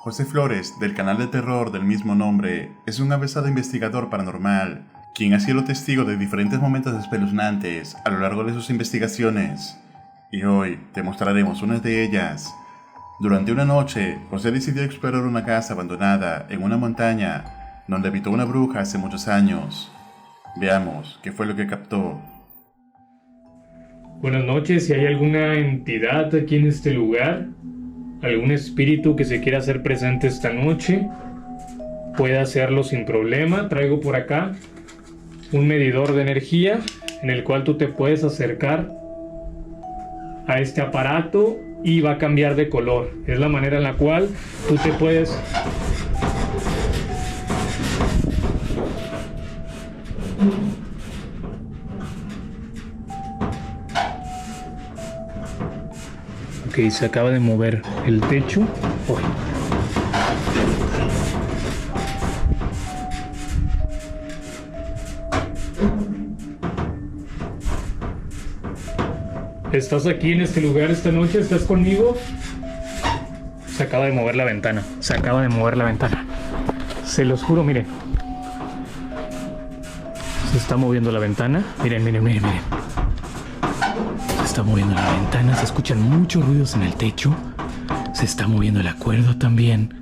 José Flores, del canal de terror del mismo nombre, es un avezado investigador paranormal, quien ha sido testigo de diferentes momentos espeluznantes a lo largo de sus investigaciones. Y hoy te mostraremos una de ellas. Durante una noche, José decidió explorar una casa abandonada en una montaña, donde habitó una bruja hace muchos años. Veamos qué fue lo que captó. Buenas noches, si hay alguna entidad aquí en este lugar, algún espíritu que se quiera hacer presente esta noche, puede hacerlo sin problema. Traigo por acá un medidor de energía en el cual tú te puedes acercar a este aparato y va a cambiar de color. Es la manera en la cual tú te puedes... Ok, se acaba de mover el techo. Uy. ¿Estás aquí en este lugar esta noche? ¿Estás conmigo? Se acaba de mover la ventana. Se acaba de mover la ventana. Se los juro, miren. Se está moviendo la ventana. Miren, miren, miren, miren. Se está moviendo la ventana. Se escuchan muchos ruidos en el techo. Se está moviendo la cuerda también.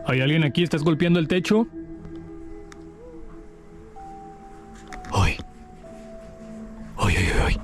¿Hay alguien aquí? ¿Estás golpeando el techo? Hoy. Hoy, hoy, hoy.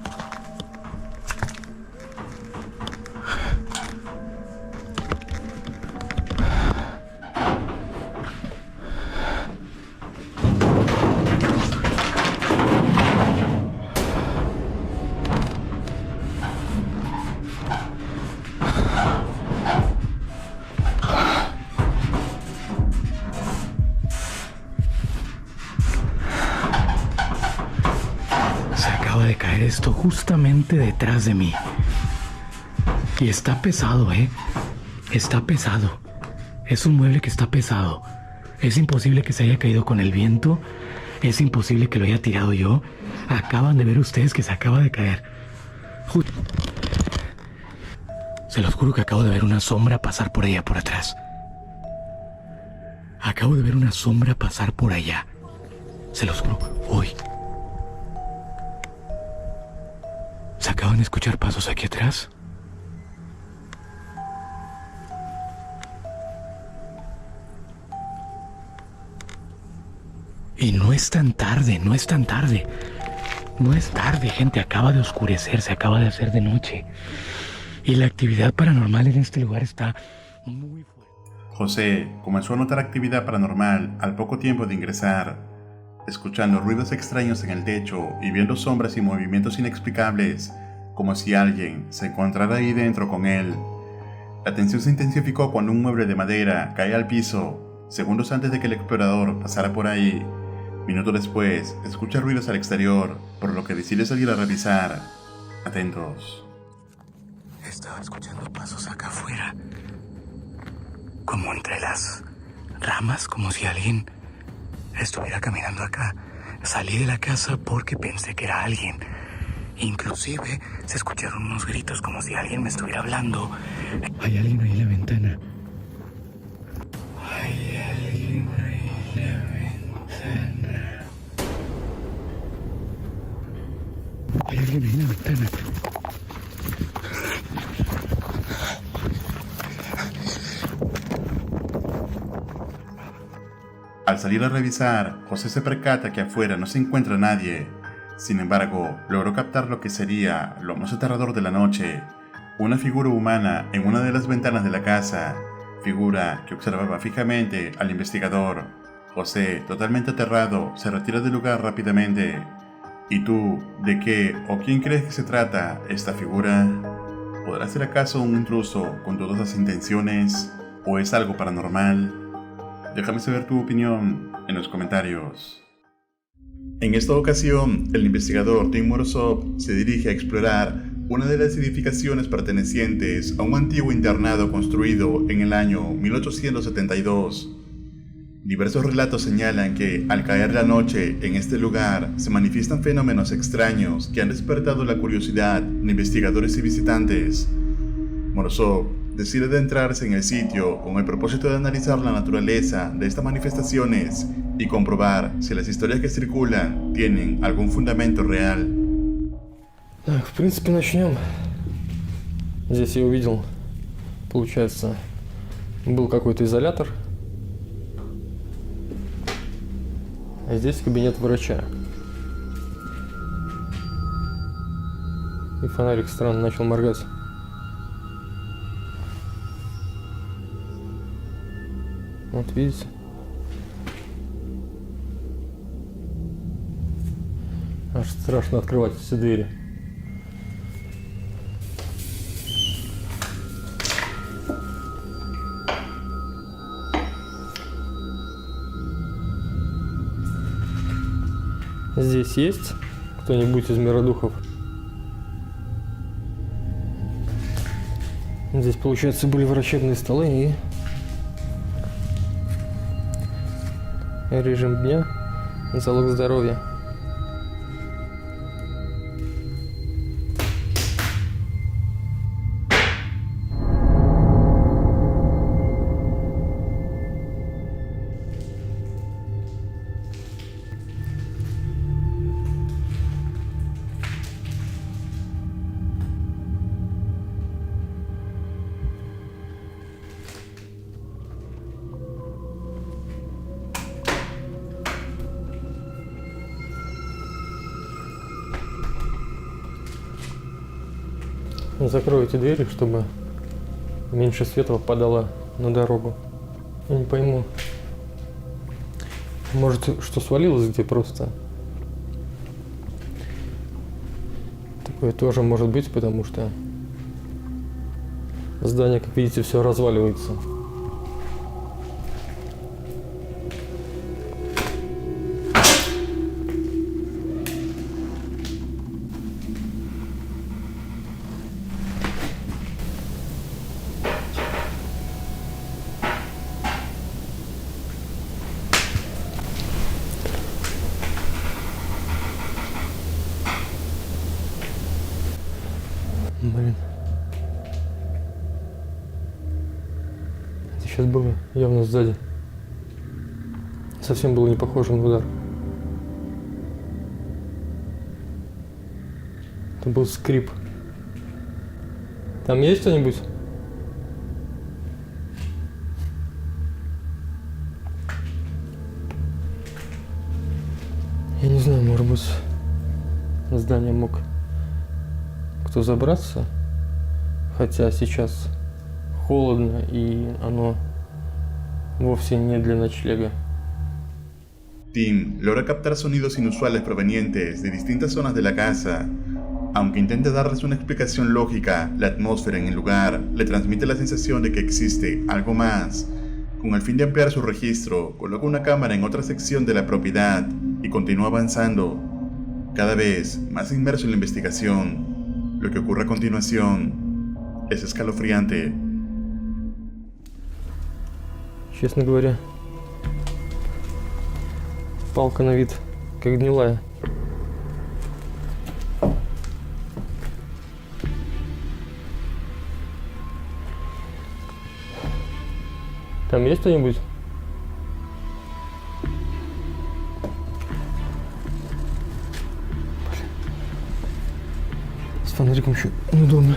De caer esto justamente detrás de mí. Y está pesado, está pesado. Es un mueble que está pesado. Es imposible que se haya caído con el viento. Es imposible que lo haya tirado yo. Acaban de ver ustedes que se acaba de caer. Se los juro que acabo de ver una sombra pasar por allá por atrás. Acabo de ver una sombra pasar por allá. Se los juro. Uy. ¿Se acaban de escuchar pasos aquí atrás? Y no es tan tarde, no es tan tarde. No es tarde, gente. Acaba de oscurecer, se acaba de hacer de noche. Y la actividad paranormal en este lugar está muy fuerte. José comenzó a notar actividad paranormal al poco tiempo de ingresar. Escuchando ruidos extraños en el techo y viendo sombras y movimientos inexplicables, como si alguien se encontrara ahí dentro con él. La tensión se intensificó cuando un mueble de madera cae al piso, segundos antes de que el explorador pasara por ahí. Minutos después, escucha ruidos al exterior, por lo que decide salir a revisar. Atentos. Estaba escuchando pasos acá afuera, como entre las ramas, como si alguien estuviera caminando acá. Salí de la casa porque pensé que era alguien. Inclusive se escucharon unos gritos como si alguien me estuviera hablando. Hay alguien ahí en la ventana. Hay alguien ahí en la ventana. Hay alguien ahí en la ventana. Al salir a revisar, José se percata que afuera no se encuentra nadie. Sin embargo, logró captar lo que sería lo más aterrador de la noche: una figura humana en una de las ventanas de la casa, figura que observaba fijamente al investigador. José, totalmente aterrado, se retira del lugar rápidamente. ¿Y tú, de qué o quién crees que se trata esta figura? ¿Podrá ser acaso un intruso con dudosas intenciones? ¿O es algo paranormal? Déjame saber tu opinión en los comentarios. En esta ocasión, el investigador Tim Morozov se dirige a explorar una de las edificaciones pertenecientes a un antiguo internado construido en el año 1872. Diversos relatos señalan que al caer la noche en este lugar se manifiestan fenómenos extraños que han despertado la curiosidad de investigadores y visitantes. Morozov decide adentrarse en el sitio con el propósito de analizar la naturaleza de estas manifestaciones y comprobar si las historias que circulan tienen algún fundamento real. Так, в принципе, начнем. Здесь я увидел, получается, был какой-то изолятор. А здесь кабинет врача. И фонарик странно начал моргать. Вот видите? Аж страшно открывать все двери. Здесь есть кто-нибудь из миродухов? Здесь, получается, были врачебные столы и режим дня, залог здоровья. Закрою эти двери, чтобы меньше света попадало на дорогу. Я не пойму, может, что свалилось где просто. Такое тоже может быть, потому что здание, как видите, все разваливается. Блин. Это сейчас было явно сзади. Совсем было не похоже на удар. Это был скрип. Там есть кто-нибудь? Я не знаю, может быть, в здание мог кто забраться, хотя сейчас холодно y оно вовсе не для ночлега. Tim logra captar sonidos inusuales provenientes de distintas zonas de la casa. Aunque intenta darles una explicación lógica, la atmósfera en el lugar le transmite la sensación de que existe algo más. Con el fin de ampliar su registro, coloca una cámara en otra sección de la propiedad y continúa avanzando, cada vez más inmerso en la investigación. Lo que ocurre a continuación es escalofriante. Честно говоря, палка на вид как гнилая. Там есть кто-нибудь? С фонариком еще неудобно.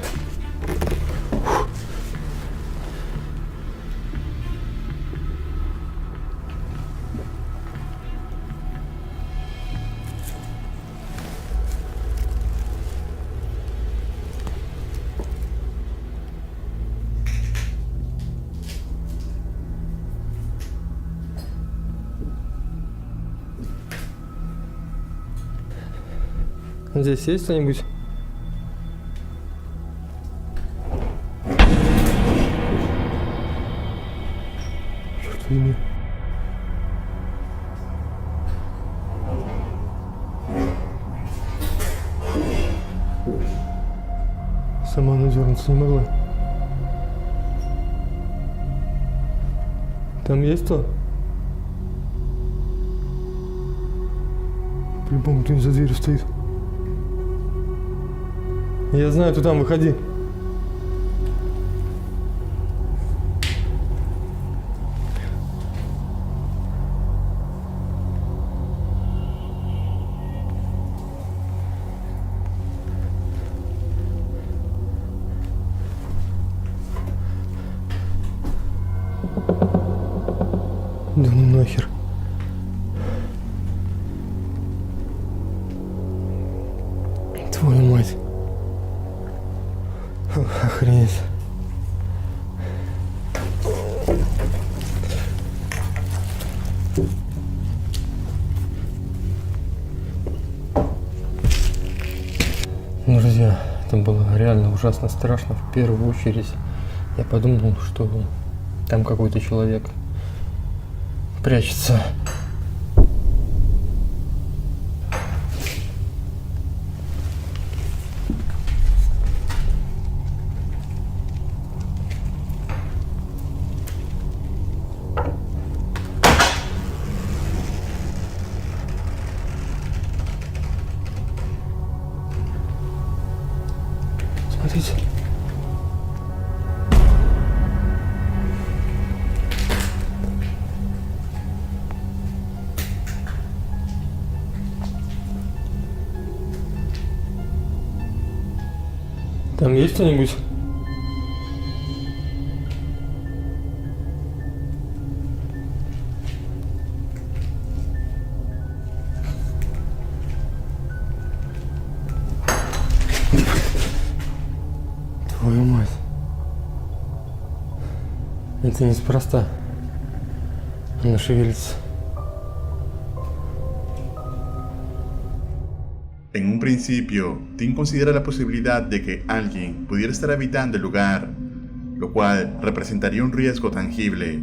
Здесь есть кто-нибудь? Черт возьми. Сама надернуться не могла. Там есть кто? По-любому кто-нибудь за дверью стоит. Я знаю, ты там, выходи. Да ну нахер. Твою мать. Охренеть. Друзья, это было реально ужасно страшно. В первую очередь я подумал, что там какой-то человек прячется. Смотрите. Там есть кто-нибудь? Твою мать. Это неспроста. Она шевелится. En un principio, Tim considera la posibilidad de que alguien pudiera estar habitando el lugar, lo cual representaría un riesgo tangible.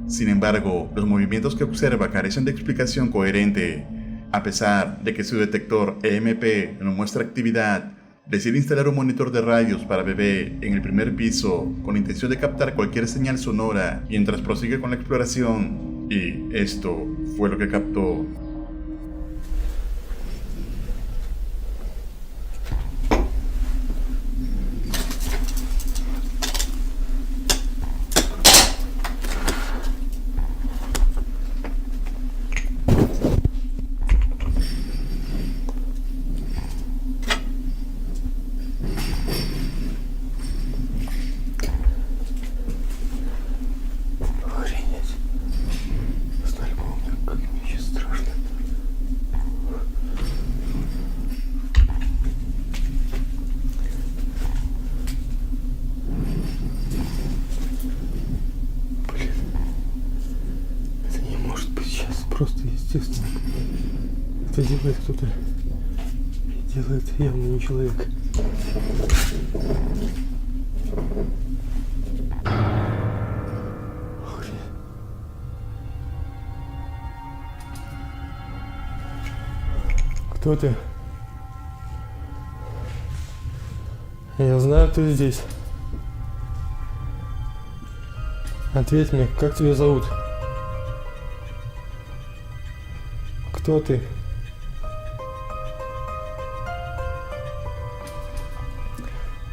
Sin embargo, los movimientos que observa carecen de explicación coherente. A pesar de que su detector EMP no muestra actividad, decide instalar un monitor de radios para bebé en el primer piso con la intención de captar cualquier señal sonora mientras prosigue con la exploración. Y esto fue lo que captó. Просто естественно. Это делает кто-то. Делает явно не человек. Охренеть. Кто ты? Я знаю, ты здесь. Ответь мне, как тебя зовут? Кто ты?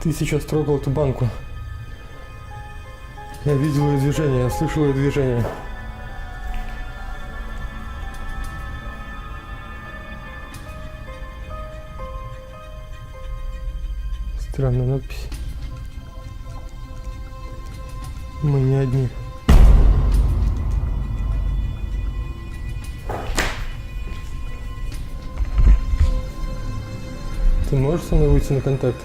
Ты сейчас трогал эту банку. Я видел ее движение, я слышал ее движение. Странная надпись. Мы не одни. Ты можешь со мной выйти на контакт?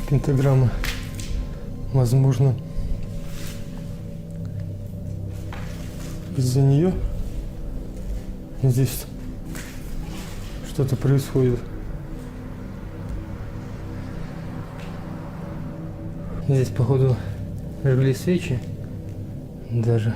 Пентаграмма. Возможно, из-за нее здесь что-то происходит. Здесь, походу, жгли свечи даже.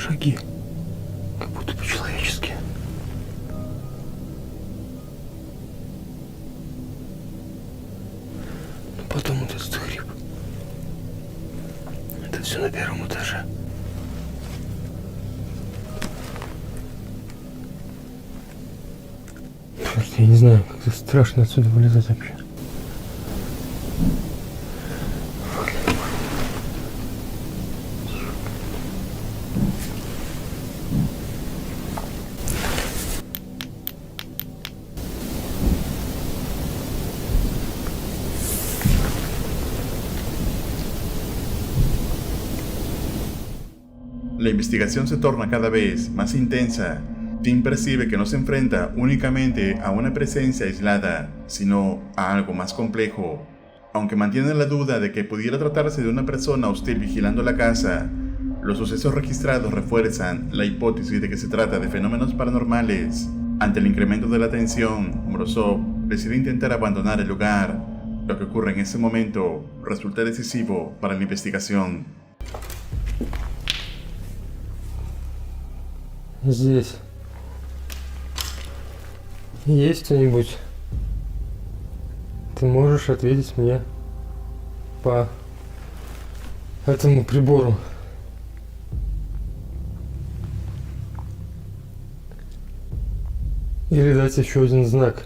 Шаги, как будто по-человечески. Но потом вот этот хрип. Это все на первом этаже. Черт, я не знаю, как-то страшно отсюда вылезать вообще. La investigación se torna cada vez más intensa. Tim percibe que no se enfrenta únicamente a una presencia aislada, sino a algo más complejo. Aunque mantiene la duda de que pudiera tratarse de una persona hostil vigilando la casa, los sucesos registrados refuerzan la hipótesis de que se trata de fenómenos paranormales. Ante el incremento de la tensión, Morozov decide intentar abandonar el lugar. Lo que ocurre en ese momento resulta decisivo para la investigación. Здесь есть кто-нибудь? Ты можешь ответить мне по этому прибору? Или дать еще один знак?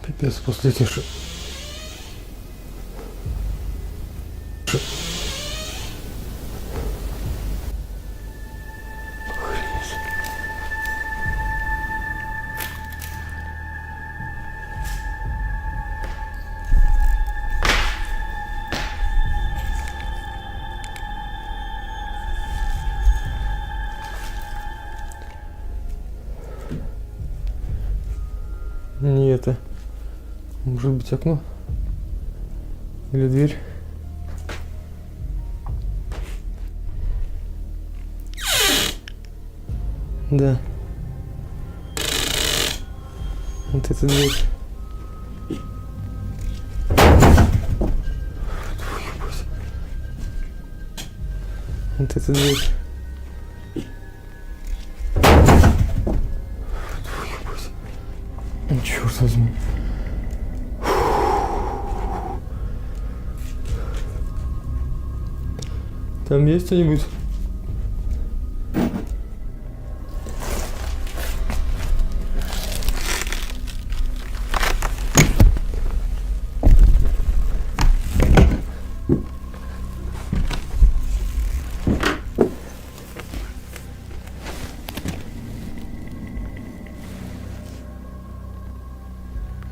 Пипец, после этих... Не это. Может быть окно? Или дверь? Да. Вот эта дверь. Вот эта дверь. Черт возьми. Там есть кто-нибудь?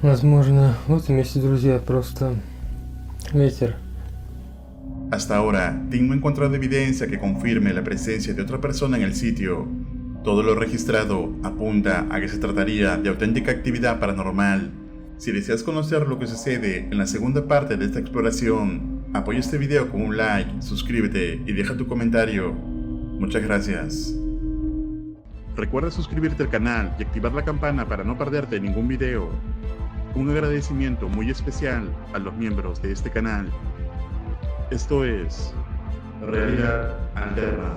Возможно, в этом месте, друзья, просто ветер. Hasta ahora, Tim no ha encontrado evidencia que confirme la presencia de otra persona en el sitio. Todo lo registrado apunta a que se trataría de auténtica actividad paranormal. Si deseas conocer lo que sucede en la segunda parte de esta exploración, apoya este video con un like, suscríbete y deja tu comentario. Muchas gracias. Recuerda suscribirte al canal y activar la campana para no perderte ningún video. Un agradecimiento muy especial a los miembros de este canal. Esto es Realidad Alterna.